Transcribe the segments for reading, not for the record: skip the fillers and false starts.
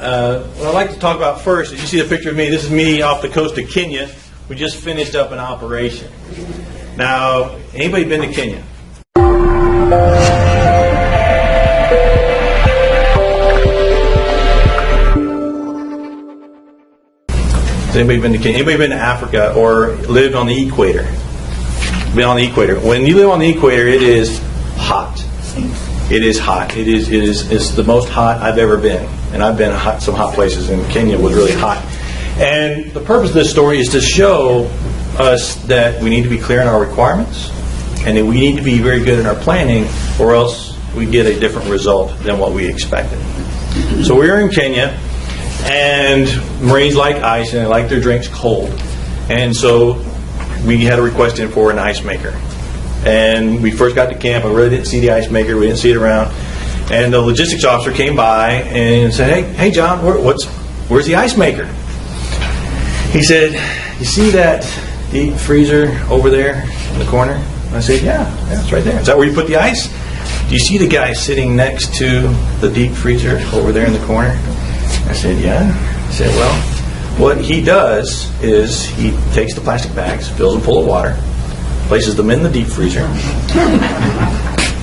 what I'd like to talk about first is, you see the picture of me. This is me off the coast of Kenya. We just finished up an operation. Now, anybody been to Kenya? Has anybody been to Kenya? Anybody been to Africa or lived on the equator? Been on the equator. When you live on the equator, it is hot. It is hot. It's the most hot I've ever been. And I've been some hot places, and Kenya was really hot. And the purpose of this story is to show us that we need to be clear in our requirements, and that we need to be very good in our planning, or else we get a different result than what we expected. So we were in Kenya, and Marines like ice, and they like their drinks cold. And so we had a request in for an ice maker. And we first got to camp. I really didn't see the ice maker. We didn't see it around. And the logistics officer came by and said, hey John, where's the ice maker? He said, you see that deep freezer over there in the corner? And I said, yeah, it's right there. Is that where you put the ice? Do you see the guy sitting next to the deep freezer over there in the corner? I said, yeah. He said, well, what he does is he takes the plastic bags, fills them full of water, places them in the deep freezer.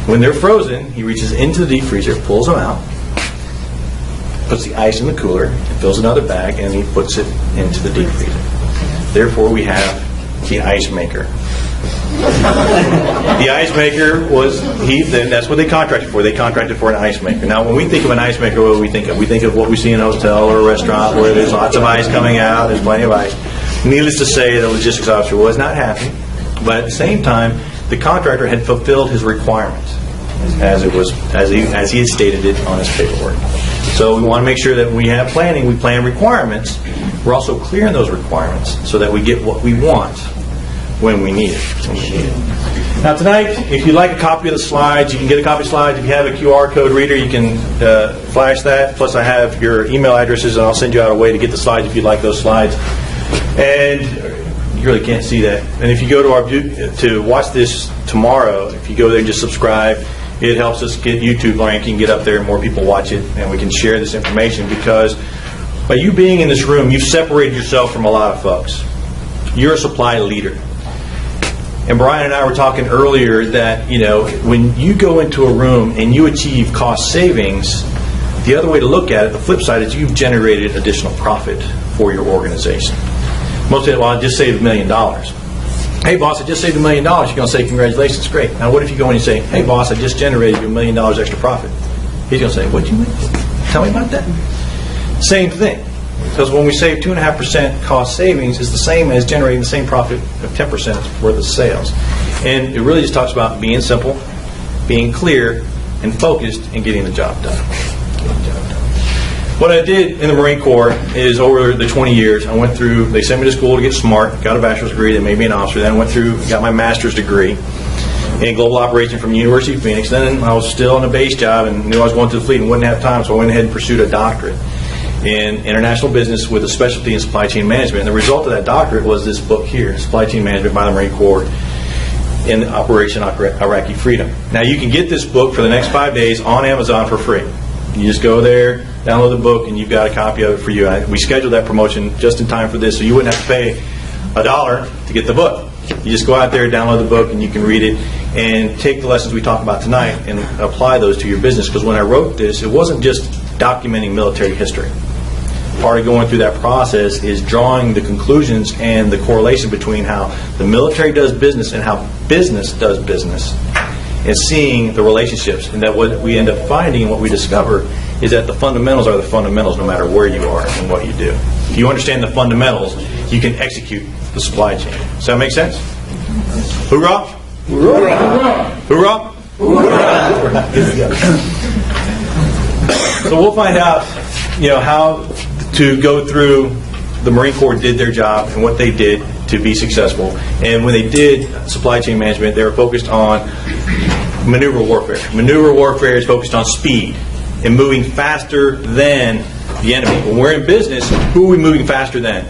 When they're frozen, he reaches into the deep freezer, pulls them out, puts the ice in the cooler, fills another bag, and he puts it into the deep freezer. Therefore, we have the ice maker. The ice maker that's what they contracted for. They contracted for an ice maker. Now, when we think of an ice maker, what do we think of? We think of what we see in a hotel or a restaurant where there's lots of ice coming out, there's plenty of ice. Needless to say, the logistics officer was not happy. But at the same time, the contractor had fulfilled his requirements as he had stated it on his paperwork. So we want to make sure that when we have planning, we plan requirements. We're also clear in those requirements so that we get what we want when we need it. Now tonight, if you'd like a copy of the slides, you can get a copy of the slides. If you have a QR code reader, you can flash that. Plus, I have your email addresses, and I'll send you out a way to get the slides if you'd like those slides. And you really can't see that. And if you go to watch this tomorrow, if you go there and just subscribe, it helps us get YouTube ranking, get up there, and more people watch it, and we can share this information. Because by you being in this room, you've separated yourself from a lot of folks. You're a supply leader. And Brian and I were talking earlier that, when you go into a room and you achieve cost savings, the other way to look at it, the flip side, is you've generated additional profit for your organization. Most say, well, I just saved $1 million. Hey, boss, I just saved $1 million. You're going to say, congratulations, great. Now, what if you go in and say, hey, boss, I just generated you $1 million extra profit? He's going to say, what do you mean? Tell me about that. Same thing. Because when we save 2.5% cost savings, it's the same as generating the same profit of 10% worth of sales. And it really just talks about being simple, being clear, and focused, and getting the job done. What I did in the Marine Corps is, over the 20 years, I went through, they sent me to school to get smart, got a bachelor's degree, they made me an officer, then I went through, got my master's degree in global operations from the University of Phoenix. Then I was still in a base job and knew I was going to the fleet and wouldn't have time, so I went ahead and pursued a doctorate in international business with a specialty in supply chain management. And the result of that doctorate was this book here, Supply Chain Management by the Marine Corps in Operation Iraqi Freedom. Now, you can get this book for the next 5 days on Amazon for free. You just go there, download the book, and you've got a copy of it for you. We scheduled that promotion just in time for this, so you wouldn't have to pay $1 to get the book. You just go out there, download the book, and you can read it and take the lessons we talked about tonight and apply those to your business. Because when I wrote this, it wasn't just documenting military history. Part of going through that process is drawing the conclusions and the correlation between how the military does business and how business does business, and seeing the relationships. And that what we end up finding and what we discover is that the fundamentals are the fundamentals no matter where you are and what you do. If you understand the fundamentals, you can execute the supply chain. Does that make sense? Hoorah! Hoorah! Hoorah! Hoorah! So we'll find out, how to go through the Marine Corps did their job and what they did to be successful. And when they did supply chain management, they were focused on maneuver warfare. Maneuver warfare is focused on speed and moving faster than the enemy. When we're in business, who are we moving faster than?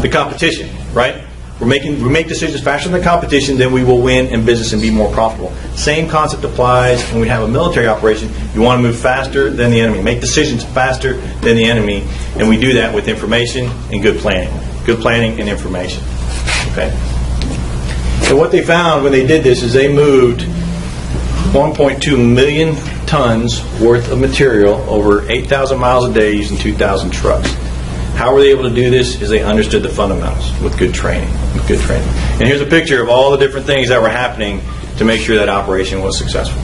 The competition, right? we make decisions faster than the competition, then we will win in business and be more profitable. Same concept applies when we have a military operation. You want to move faster than the enemy. Make decisions faster than the enemy, and we do that with information and good planning. Good planning and information. Okay. And what they found when they did this is they moved 1.2 million tons worth of material over 8,000 miles a day using 2,000 trucks. How were they able to do this? Is they understood the fundamentals with good training. And here's a picture of all the different things that were happening to make sure that operation was successful.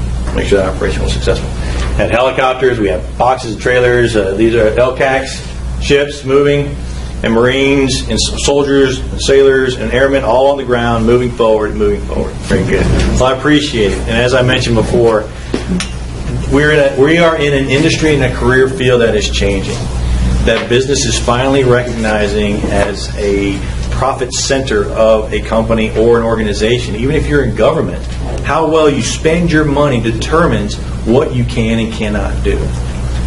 Had helicopters, we have boxes and trailers. These are LCACs, ships moving, and Marines and soldiers and sailors and airmen all on the ground moving forward. Very good. Well, I appreciate it. And as I mentioned before, we are in an industry and a career field that is changing. That business is finally recognizing as a profit center of a company or an organization. Even if you're in government, how well you spend your money determines what you can and cannot do.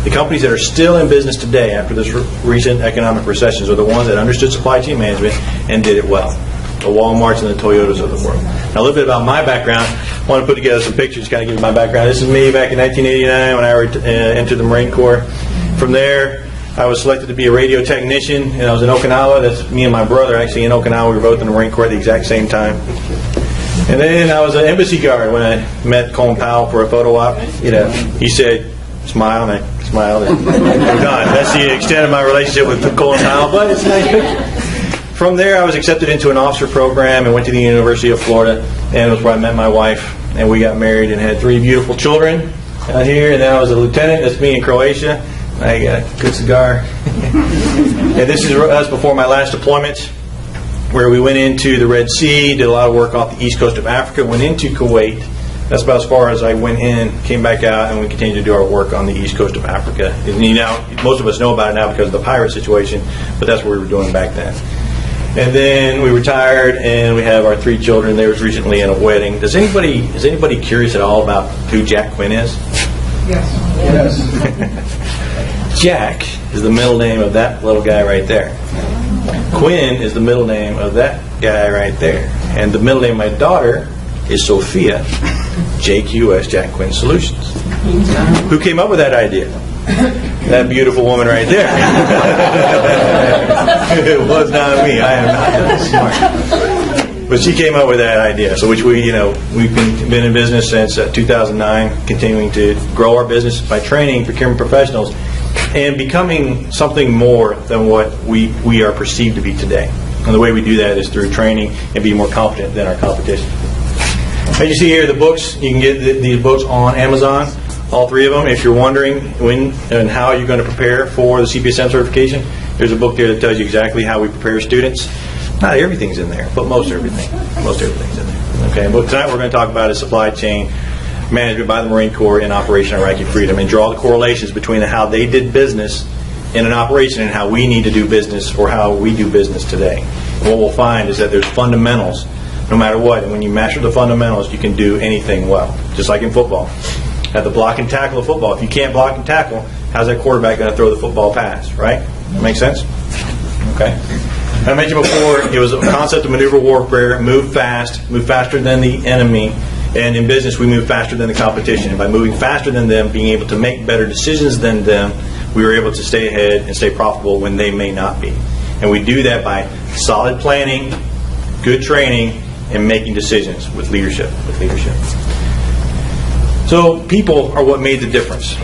The companies that are still in business today after this recent economic recessions are the ones that understood supply chain management and did it well. The Walmarts and the Toyotas of the world. Now, a little bit about my background. I want to put together some pictures, kind of give you my background. This is me back in 1989 when I entered the Marine Corps. From there, I was selected to be a radio technician, and I was in Okinawa. That's me and my brother actually in Okinawa. We were both in the Marine Corps at the exact same time. And then I was an embassy guard when I met Colin Powell for a photo op. He said, smile, and I smiled, and we're done. That's the extent of my relationship with Colin Powell, but it's a nice picture. From there, I was accepted into an officer program and went to the University of Florida, and it was where I met my wife, and we got married and had 3 beautiful children out here, and then I was a lieutenant. That's me in Croatia. I got a good cigar. And this is us before my last deployment, where we went into the Red Sea, did a lot of work off the east coast of Africa, went into Kuwait. That's about as far as I went in, came back out, and we continued to do our work on the east coast of Africa. And most of us know about it now because of the pirate situation, but that's what we were doing back then. And then we retired, and we have our 3 children. They was recently in a wedding. Is anybody curious at all about who Jack Quinn is? Yes. Jack is the middle name of that little guy right there. Quinn is the middle name of that guy right there. And the middle name of my daughter is Sophia, JQS, Jack Quinn Solutions. Who came up with that idea? That beautiful woman right there. It was not me. I am not that smart. But she came up with that idea. So which we've been in business since 2009, continuing to grow our business by training procurement professionals and becoming something more than what we are perceived to be today. And the way we do that is through training and be more confident than our competition. As you see here, the books, you can get these books on Amazon, all 3 of them. If you're wondering when and how you're going to prepare for the CPSM certification, there's a book there that tells you exactly how we prepare students. Not everything's in there, but most everything's in there. Okay, but tonight we're going to talk about is supply chain management by the Marine Corps in Operation Iraqi Freedom, and draw the correlations between how they did business in an operation and how we need to do business, or how we do business today. And what we'll find is that there's fundamentals no matter what, and when you master the fundamentals, you can do anything well. Just like in football. At the block and tackle of football, if you can't block and tackle, how's that quarterback going to throw the football pass, right? That make sense? Okay. I mentioned before, it was a concept of maneuver warfare, move faster than the enemy, and in business we move faster than the competition. And by moving faster than them, being able to make better decisions than them, we were able to stay ahead and stay profitable when they may not be. And we do that by solid planning, good training, and making decisions with leadership. So people are what made the difference.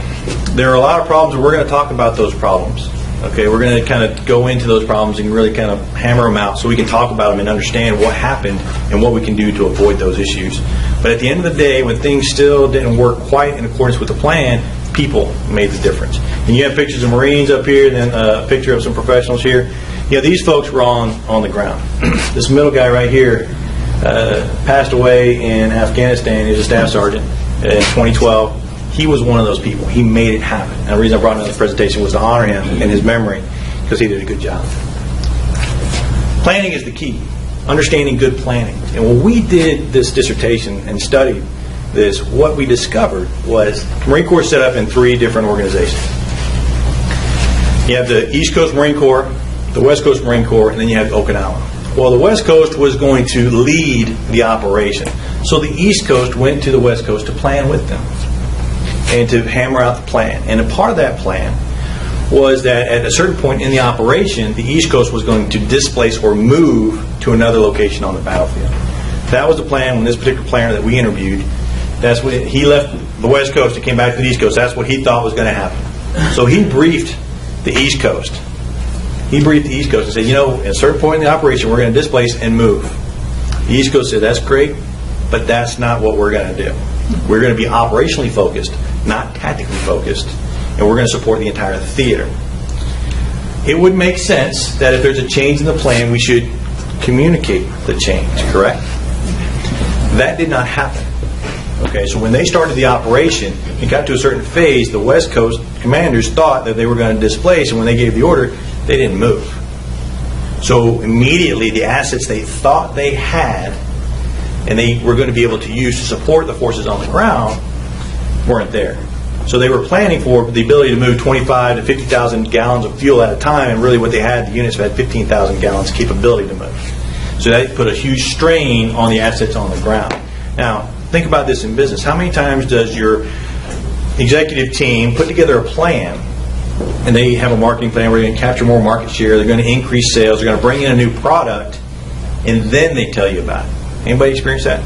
There are a lot of problems, and we're going to talk about those problems. Okay, we're going to kind of go into those problems and really kind of hammer them out so we can talk about them and understand what happened and what we can do to avoid those issues. But at the end of the day, when things still didn't work quite in accordance with the plan, people made the difference. And you have pictures of Marines up here, and then a picture of some professionals here. These folks were on the ground. This middle guy right here passed away in Afghanistan. He was a staff sergeant in 2012. He was one of those people. He made it happen. And the reason I brought him to the presentation was to honor him in his memory, because he did a good job. Planning is the key. Understanding good planning. And when we did this dissertation and studied this, what we discovered was Marine Corps is set up in 3 different organizations. You have the East Coast Marine Corps, the West Coast Marine Corps, and then you have Okinawa. Well, the West Coast was going to lead the operation. So the East Coast went to the West Coast to plan with them and to hammer out the plan. And a part of that plan was that at a certain point in the operation, the East Coast was going to displace or move to another location on the battlefield. That was the plan when this particular planner that we interviewed, that's when he left the West Coast and came back to the East Coast. That's what he thought was going to happen. So he briefed the East Coast. He briefed the East Coast and said, you know, at a certain point in the operation, we're going to displace and move. The East Coast said, that's great, but that's not what we're going to do. We're going to be operationally focused, not tactically focused, and we're going to support the entire theater. It would make sense that if there's a change in the plan, we should communicate the change, correct? That did not happen. Okay, so when they started the operation, it got to a certain phase, the West Coast commanders thought that they were going to displace, and when they gave the order, they didn't move. So immediately, the assets they thought they had and they were going to be able to use to support the forces on the ground weren't there. So they were planning for the ability to move 25 to 50,000 gallons of fuel at a time, and really what they had, the units had 15,000 gallons capability to move. So that put a huge strain on the assets on the ground. Now, think about this in business. How many times does your executive team put together a plan, and they have a marketing plan where they're going to capture more market share, they're going to increase sales, they're going to bring in a new product, and then they tell you about it? Anybody experience that?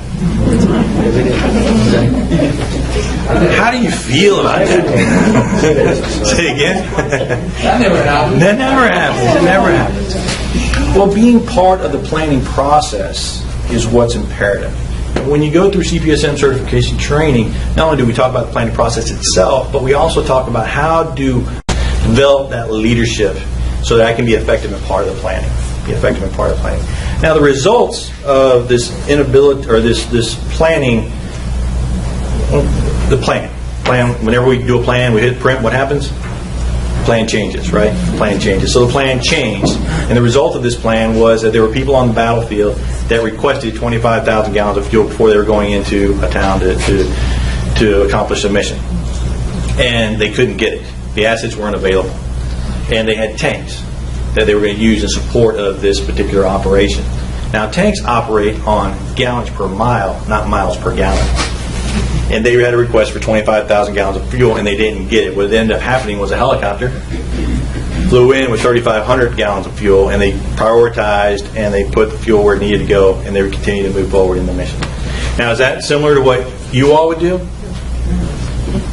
How do you feel about that? Say it again? That never happened. That never happens. It never happens. Well, being part of the planning process is what's imperative. When you go through CPSM certification training, not only do we talk about the planning process itself, but we also talk about how to develop that leadership so that I can be effective in part of the planning. Now, the results of this inability, or this planning, the plan. Whenever we do a plan, we hit print, what happens? Plan changes, right? Plan changes. So the plan changed, and the result of this plan was that there were people on the battlefield that requested 25,000 gallons of fuel before they were going into a town to accomplish a mission. And they couldn't get it. The assets weren't available. And they had tanks that they were going to use in support of this particular operation. Now, tanks operate on gallons per mile, not miles per gallon. And they had a request for 25,000 gallons of fuel, and they didn't get it. What ended up happening was a helicopter flew in with 3,500 gallons of fuel, and they prioritized and they put the fuel where it needed to go, and they would continue to move forward in the mission. Now, is that similar to what you all would do?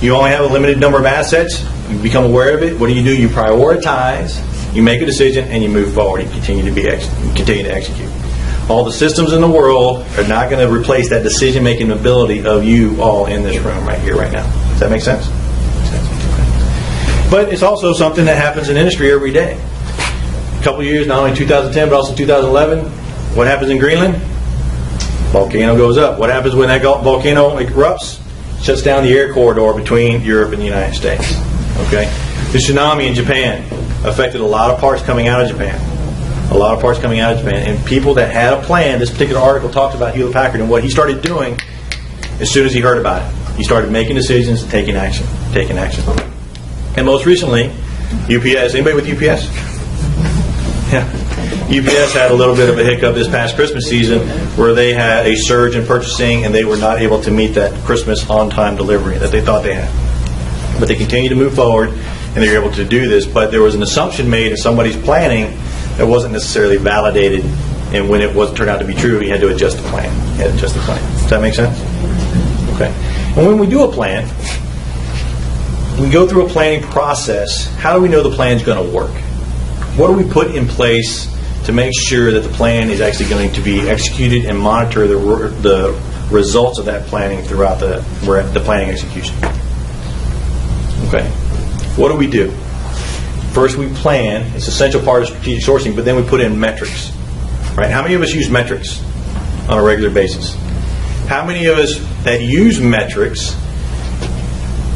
You only have a limited number of assets. You become aware of it. What do? You prioritize, you make a decision, and you move forward. You continue to execute. All the systems in the world are not going to replace that decision-making ability of you all in this room right here, right now. Does that make sense? But it's also something that happens in industry every day. A couple of years, not only 2010, but also 2011, what happens in Greenland? Volcano goes up. What happens when that volcano erupts? Shuts down the air corridor between Europe and the United States. Okay? The tsunami in Japan affected a lot of parts coming out of Japan. And people that had a plan, this particular article talks about Hewlett Packard and what he started doing as soon as he heard about it. He started making decisions and taking action. And most recently, UPS. Anybody with UPS? Yeah. UPS had a little bit of a hiccup this past Christmas season where they had a surge in purchasing and they were not able to meet that Christmas on-time delivery that they thought they had. But they continued to move forward and they were able to do this. But there was an assumption made in somebody's planning that wasn't necessarily validated, and when it turned out to be true, he had to adjust the plan. Does that make sense? Okay. And when we do a plan, we go through a planning process. How do we know the plan is going to work? What do we put in place to make sure that the plan is actually going to be executed and monitor the results of that planning throughout the planning execution? Okay. What do we do? First, we plan. It's an essential part of strategic sourcing, but then we put in metrics. Right? How many of us use metrics on a regular basis? How many of us that use metrics,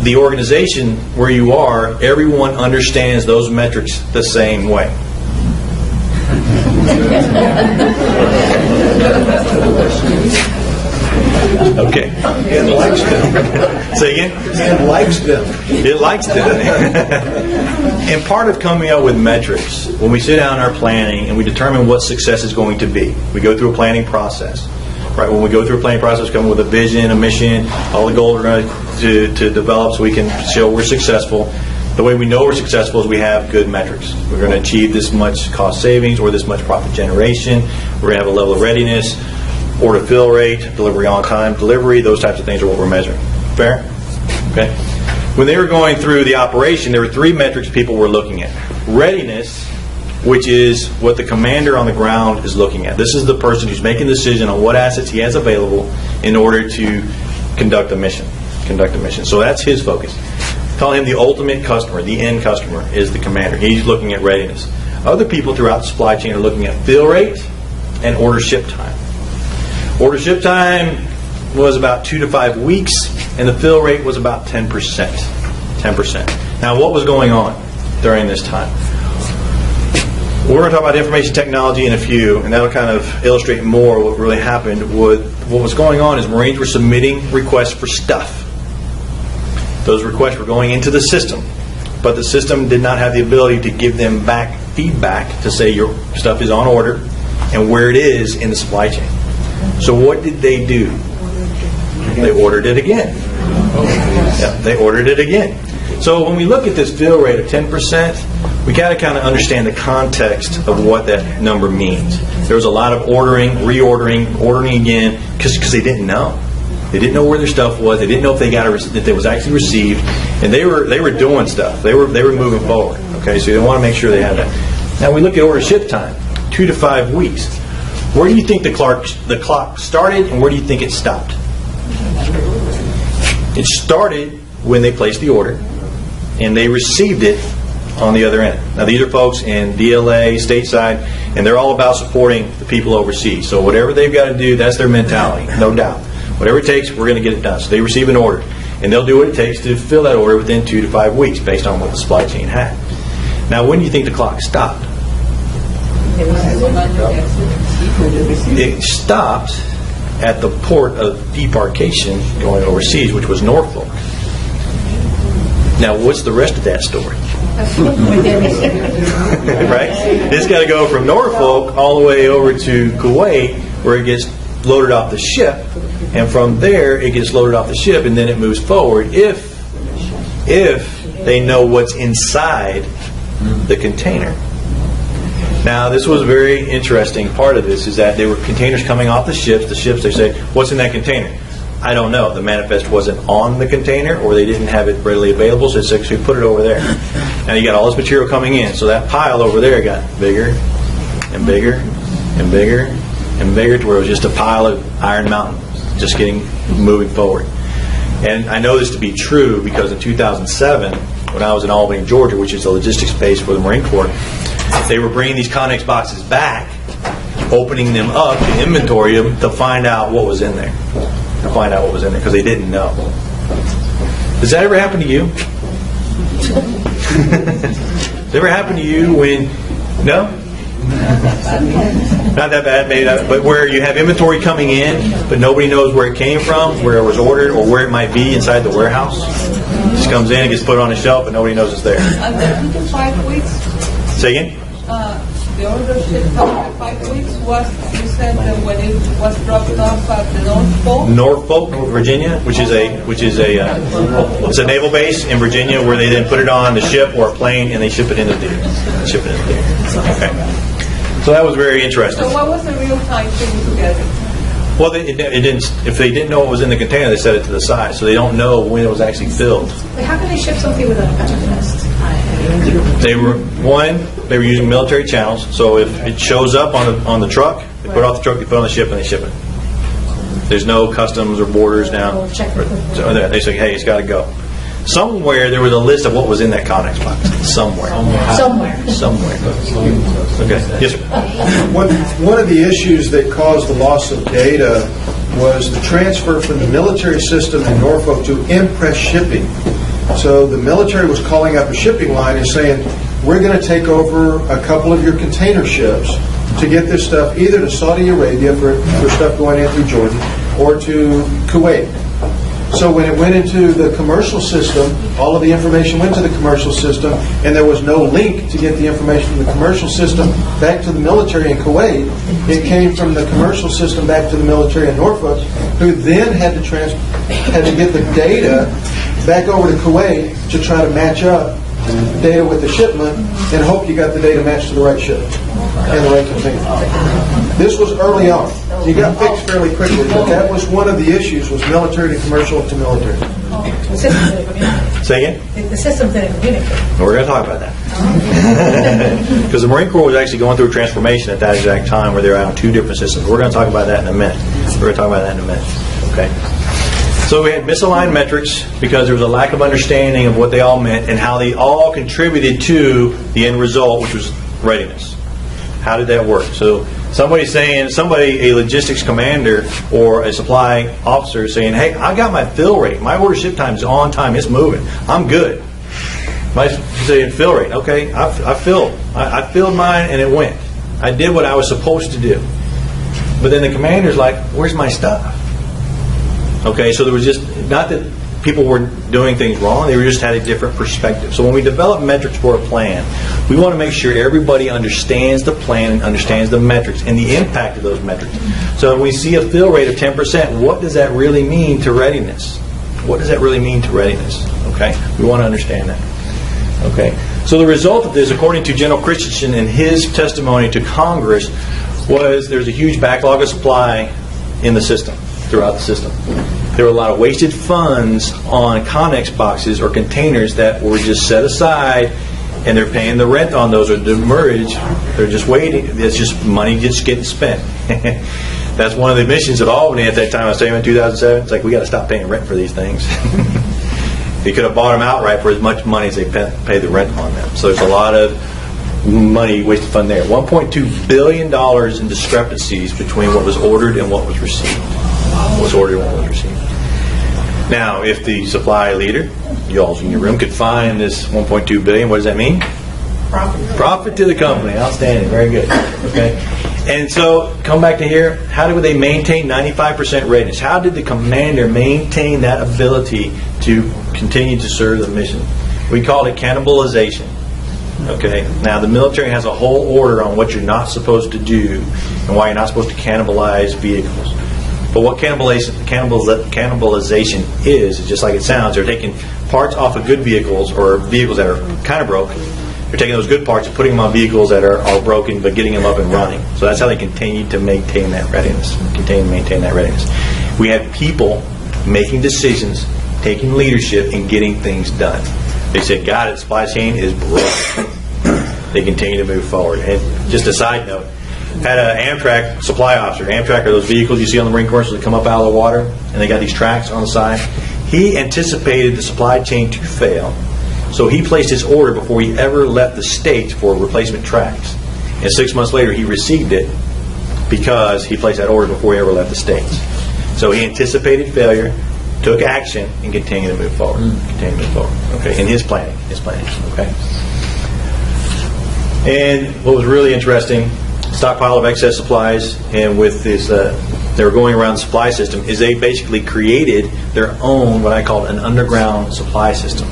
the organization where you are, everyone understands those metrics the same way? Okay. And likes them. Say again? And likes them. It likes them. And part of coming up with metrics, when we sit down in our planning and we determine what success is going to be, we go through a planning process. Right? When we go through a planning process, we come up with a vision, a mission, all the goals we're going to develop so we can show we're successful. The way we know we're successful is we have good metrics. We're going to achieve this much cost savings or this much profit generation. We're going to have a level of readiness, order fill rate, delivery on time, delivery, those types of things are what we're measuring. Fair? Okay. When they were going through the operation, there were 3 metrics people were looking at. Readiness, which is what the commander on the ground is looking at. This is the person who's making the decision on what assets he has available in order to conduct a mission. So that's his focus. Call him the ultimate customer, the end customer is the commander. He's looking at readiness. Other people throughout the supply chain are looking at fill rate and order ship time. Order ship time was about 2 to 5 weeks, and the fill rate was about 10%. 10%. Now, what was going on during this time? We're going to talk about information technology in a few, and that'll kind of illustrate more what really happened. What was going on is Marines were submitting requests for stuff. Those requests were going into the system, but the system did not have the ability to give them back feedback to say your stuff is on order and where it is in the supply chain. So what did they do? They ordered it again. Yeah, they ordered it again. So when we look at this fill rate of 10%, we got to kind of understand the context of what that number means. There was a lot of ordering, reordering, ordering again, because they didn't know. They didn't know where their stuff was. They didn't know if they got that it was actually received, and they were doing stuff. They were moving forward. Okay, so they want to make sure they have that. Now we look at order ship time, 2 to 5 weeks. Where do you think the clock started, and where do you think it stopped? It started when they placed the order, and they received it on the other end. Now these are folks in DLA, stateside, and they're all about supporting the people overseas. So whatever they've got to do, that's their mentality, no doubt. Whatever it takes, we're going to get it done. So they receive an order, and they'll do what it takes to fill that order within 2 to 5 weeks based on what the supply chain had. Now when do you think the clock stopped? It stopped at the port of debarkation going overseas, which was Norfolk. Now, what's the rest of that story? Right? It's got to go from Norfolk all the way over to Kuwait, where it gets loaded off the ship, and from there it gets loaded off the ship, and then it moves forward. If they know what's inside the container. Now, this was a very interesting part of this, is that there were containers coming off the ships. The ships, they say, what's in that container? I don't know. The manifest wasn't on the container, or they didn't have it readily available, so they said, put it over there. Now, you got all this material coming in, so that pile over there got bigger and bigger and bigger and bigger to where it was just a pile of Iron Mountain, just moving forward. And I know this to be true because in 2007, when I was in Albany, Georgia, which is the logistics base for the Marine Corps, they were bringing these Connex boxes back, opening them up to inventory them to find out what was in there. Because they didn't know. Does that ever happen to you? Does it ever happen to you when... No? Not that bad, maybe not, but where you have inventory coming in, but nobody knows where it came from, where it was ordered, or where it might be inside the warehouse. It just comes in and gets put on a shelf, but nobody knows it's there. And then 2 to 5 weeks. Say again? The order ship after 5 weeks was, you said, when it was dropped off at the Norfolk, Virginia, which is it's a naval base in Virginia where they then put it on the ship or a plane and they ship it into the Okay. So that was very interesting. So what was the real time thing to get it? Well, it didn't. If they didn't know what was in the container, they set it to the side, so they don't know when it was actually filled. How can they ship something without a manifest? They were using military channels. So if it shows up on the truck, they put it off the truck, they put it on the ship, and they ship it. There's no customs or borders now. So they say, hey, it's got to go. Somewhere there was a list of what was in that Connex box. Somewhere. Okay. Yes, sir. One of the issues that caused the loss of data was the transfer from the military system in Norfolk to Impress Shipping. So the military was calling up a shipping line and saying, we're going to take over a couple of your container ships to get this stuff either to Saudi Arabia for stuff going in through Jordan, or to Kuwait. So when it went into the commercial system, all of the information went to the commercial system, and there was no link to get the information from the commercial system back to the military in Kuwait. It came from the commercial system back to the military in Norfolk, who then had to get the data back over to Kuwait to try to match up data with the shipment and hope you got the data matched to the right shipment and the right container. This was early on. You got fixed fairly quickly, but that was one of the issues, was military to commercial to military. The systems didn't communicate. Say again? The systems didn't communicate. We're going to talk about that. Because the Marine Corps was actually going through a transformation at that exact time where they were on two different systems. We're going to talk about that in a minute. We're going to talk about that in a minute. Okay? So we had misaligned metrics because there was a lack of understanding of what they all meant and how they all contributed to the end result, which was readiness. How did that work? So a logistics commander or a supply officer is saying, hey, I got my fill rate. My order ship time is on time. It's moving. I'm good. My saying fill rate. Okay, I filled mine and it went. I did what I was supposed to do. But then the commander's like, where's my stuff? Okay, so there was just, not that people were doing things wrong, they were just had a different perspective. So when we develop metrics for a plan, we want to make sure everybody understands the plan and understands the metrics and the impact of those metrics. So when we see a fill rate of 10%, what does that really mean to readiness? What does that really mean to readiness? Okay, we want to understand that. Okay, so the result of this, according to General Christensen in his testimony to Congress, was there's a huge backlog of supply in the system, throughout the system. There were a lot of wasted funds on Connex boxes or containers that were just set aside, and they're paying the rent on those or demurrage. They're just waiting. It's just money just getting spent. That's one of the missions of Albany at that time. I was saying in 2007, it's like we got to stop paying rent for these things. They could have bought them outright for as much money as they pay the rent on them. So there's a lot of money wasted fund there. $1.2 billion in discrepancies between what was ordered and what was received. What was ordered and what was received. Now, if the supply leader, you all in your room, could find this $1.2 billion, what does that mean? Profit to the company. Outstanding. Very good. Okay. And so, come back to here. How did they maintain 95% readiness? How did the commander maintain that ability to continue to serve the mission? We call it cannibalization. Okay. Now, the military has a whole order on what you're not supposed to do and why you're not supposed to cannibalize vehicles. But what cannibalization is just like it sounds. They're taking parts off of good vehicles or vehicles that are kind of broke. They're taking those good parts and putting them on vehicles that are broken, but getting them up and running. So that's how they continue to maintain that readiness. We had people making decisions, taking leadership, and getting things done. They said, "God, the supply chain is broke." They continue to move forward. And just a side note. Had an Amtrak supply officer. Amtrak are those vehicles you see on the Marine Corps that come up out of the water, and they got these tracks on the side. He anticipated the supply chain to fail, so he placed his order before he ever left the States for replacement tracks. And 6 months later, he received it because he placed that order before he ever left the States. So he anticipated failure, took action, and continued to move forward. Okay, in his planning. Okay. And what was really interesting, stockpile of excess supplies, and with this, they were going around the supply system, is they basically created their own, what I call an underground supply system.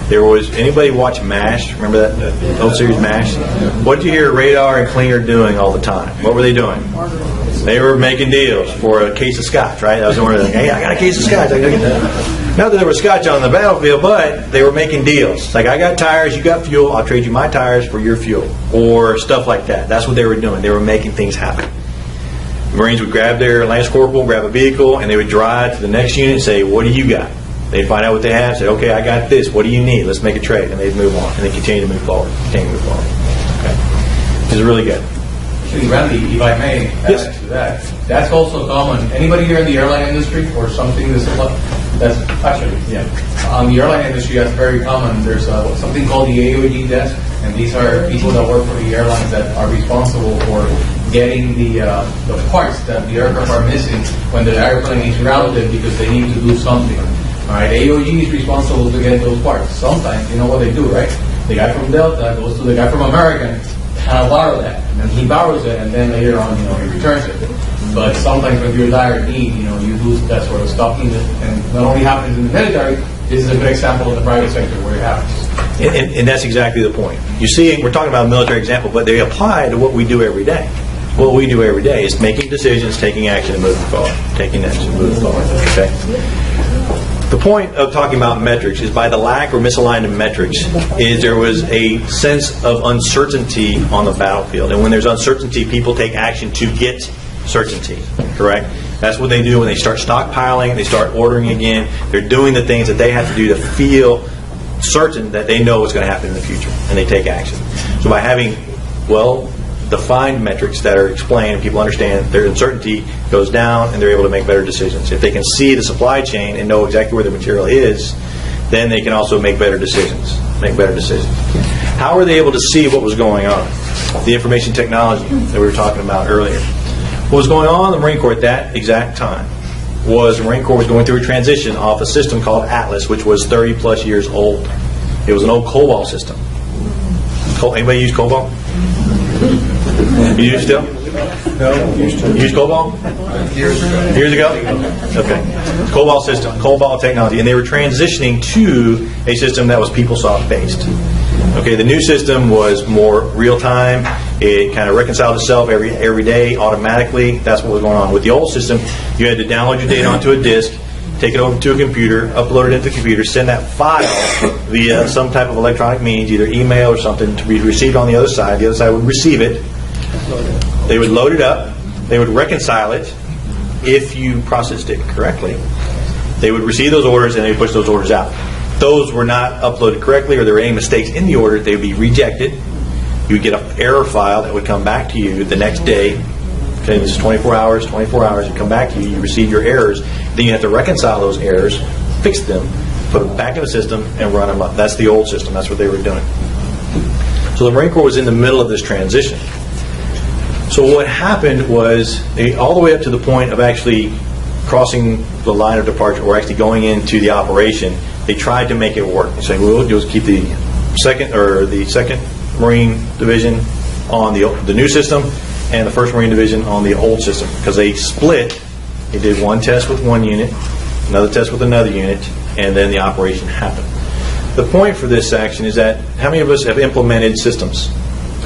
There was, anybody watch MASH? Remember that old series MASH? What did you hear Radar and Klinger doing all the time? What were they doing? They were making deals for a case of scotch, right? That was one of the, hey, I got a case of scotch. Not that there was scotch on the battlefield, but they were making deals. Like, I got tires, you got fuel, I'll trade you my tires for your fuel. Or stuff like that. That's what they were doing. They were making things happen. The Marines would grab their Lance Corporal, grab a vehicle, and they would drive to the next unit and say, what do you got? They'd find out what they have, say, okay, I got this, what do you need? Let's make a trade. And they'd move on. And they continue to move forward. Okay. This is really good. Actually, Randy, if I may add to that, that's also common. Anybody here in the airline industry or something that's actually, on the airline industry, that's very common. There's something called the AOG desk, and these are people that work for the airlines that are responsible for getting the parts that the aircraft are missing when the airplane is grounded because they need to do something. All right, AOG is responsible to get those parts. Sometimes, you know what they do, right? The guy from Delta goes to the guy from American, and I'll borrow that. And then he borrows it, and then later on, he returns it. But sometimes when you're in dire need, you lose that sort of stuff. And not only happens in the military, this is a good example of the private sector where it happens. And that's exactly the point. You see, we're talking about a military example, but they apply to what we do every day. What we do every day is making decisions, taking action, and moving forward. Taking action, and moving forward. Okay. The point of talking about metrics is by the lack or misaligned of metrics is there was a sense of uncertainty on the battlefield. And when there's uncertainty, people take action to get certainty, correct? That's what they do when they start stockpiling, they start ordering again. They're doing the things that they have to do to feel certain that they know what's going to happen in the future, and they take action. So by having, defined metrics that are explained and people understand, their uncertainty goes down and they're able to make better decisions. If they can see the supply chain and know exactly where the material is, then they can also make better decisions. How are they able to see what was going on? The information technology that we were talking about earlier. What was going on in the Marine Corps at that exact time was the Marine Corps was going through a transition off a system called Atlas, which was 30 plus years old. It was an old COBOL system. Anybody use COBOL? You use still? No, used to. You use COBOL? Years ago? Okay. COBOL system, COBOL technology. And they were transitioning to a system that was PeopleSoft based. Okay, the new system was more real time. It kind of reconciled itself every day automatically. That's what was going on. With the old system, you had to download your data onto a disk, take it over to a computer, upload it into the computer, send that file via some type of electronic means, either email or something, to be received on the other side. The other side would receive it. They would load it up. They would reconcile it if you processed it correctly. They would receive those orders and they would push those orders out. Those were not uploaded correctly or there were any mistakes in the order, they would be rejected. You would get an error file that would come back to you the next day. Okay, this is 24 hours, it come back to you, you receive your errors, then you have to reconcile those errors, fix them, put them back in the system, and run them up. That's the old system, that's what they were doing. So the Marine Corps was in the middle of this transition. So what happened was, all the way up to the point of actually crossing the line of departure, or actually going into the operation, they tried to make it work. They said, we'll just keep the second Marine Division on the new system, and the 1st Marine Division on the old system, because they split. They did one test with one unit, another test with another unit, and then the operation happened. The point for this action is that how many of us have implemented systems,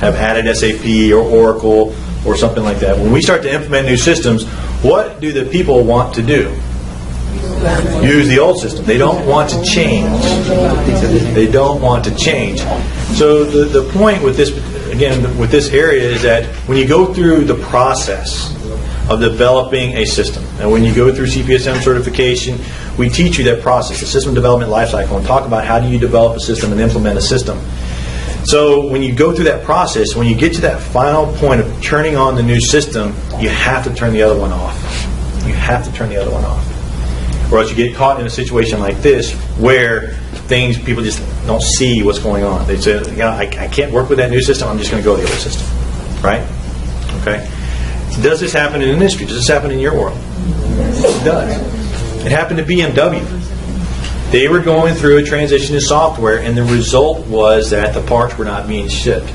have added SAP or Oracle or something like that? When we start to implement new systems, what do the people want to do? Use the old system. They don't want to change. They don't want to change. So the point with this, again, with this area is that when you go through the process of developing a system, and when you go through CPSM certification, we teach you that process, the system development lifecycle, and talk about how do you develop a system and implement a system. So when you go through that process, when you get to that final point of turning on the new system, you have to turn the other one off. You have to turn the other one off. Or else you get caught in a situation like this where people just don't see what's going on. They say, I can't work with that new system, I'm just going to go to the old system. Right? Okay? Does this happen in industry? Does this happen in your world? It does. It happened to BMW. They were going through a transition to software, and the result was that the parts were not being shipped,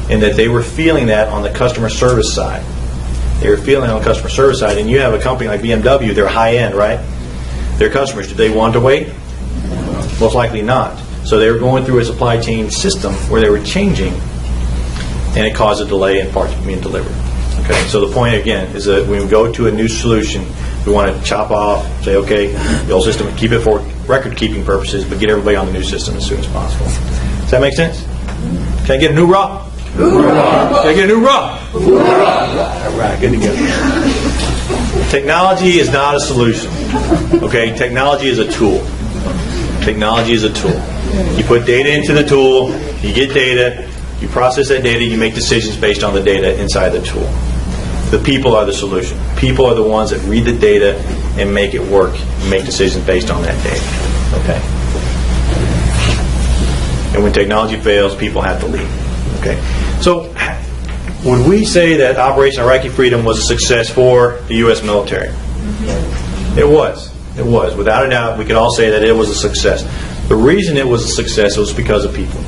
and that they were feeling that on the customer service side. They were feeling it on the customer service side, and you have a company like BMW, they're high-end, right? Their customers, did they want to wait? Most likely not. So they were going through a supply chain system where they were changing, and it caused a delay in parts being delivered. Okay, so the point again is that when we go to a new solution, we want to chop off, say, okay, the old system, keep it for record-keeping purposes, but get everybody on the new system as soon as possible. Does that make sense? Can I get a new rock? Can I get a new rock? All right, good to go. Technology is not a solution. Okay, technology is a tool. Technology is a tool. You put data into the tool, you get data, you process that data, you make decisions based on the data inside the tool. The people are the solution. People are the ones that read the data and make it work, and make decisions based on that data. Okay? And when technology fails, people have to leave. Okay? So, would we say that Operation Iraqi Freedom was a success for the U.S. military? It was. It was. Without a doubt, we could all say that it was a success. The reason it was a success was because of people.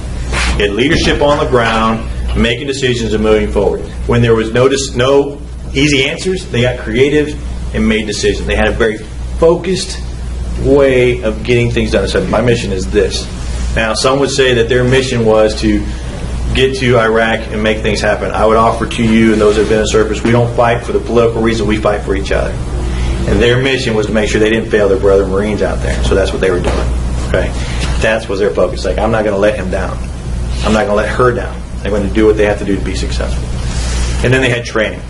You had leadership on the ground, making decisions and moving forward. When there was no easy answers. They got creative and made decisions. They had a very focused way of getting things done. So my mission is this. Now, some would say that their mission was to get to Iraq and make things happen. I would offer to you and those that have been in service, we don't fight for the political reason, we fight for each other. And their mission was to make sure they didn't fail their brother Marines out there. So that's what they were doing. Okay, that was their focus. Like, I'm not going to let him down. I'm not going to let her down. They're going to do what they have to do to be successful. And then they had training.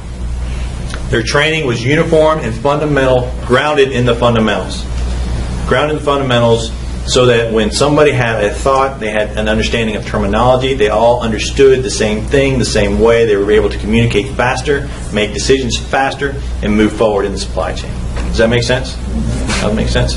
Their training was uniform and fundamental, grounded in the fundamentals. Grounded in the fundamentals so that when somebody had a thought, they had an understanding of terminology, they all understood the same thing, the same way. They were able to communicate faster, make decisions faster, and move forward in the supply chain. Does that make sense? That make sense?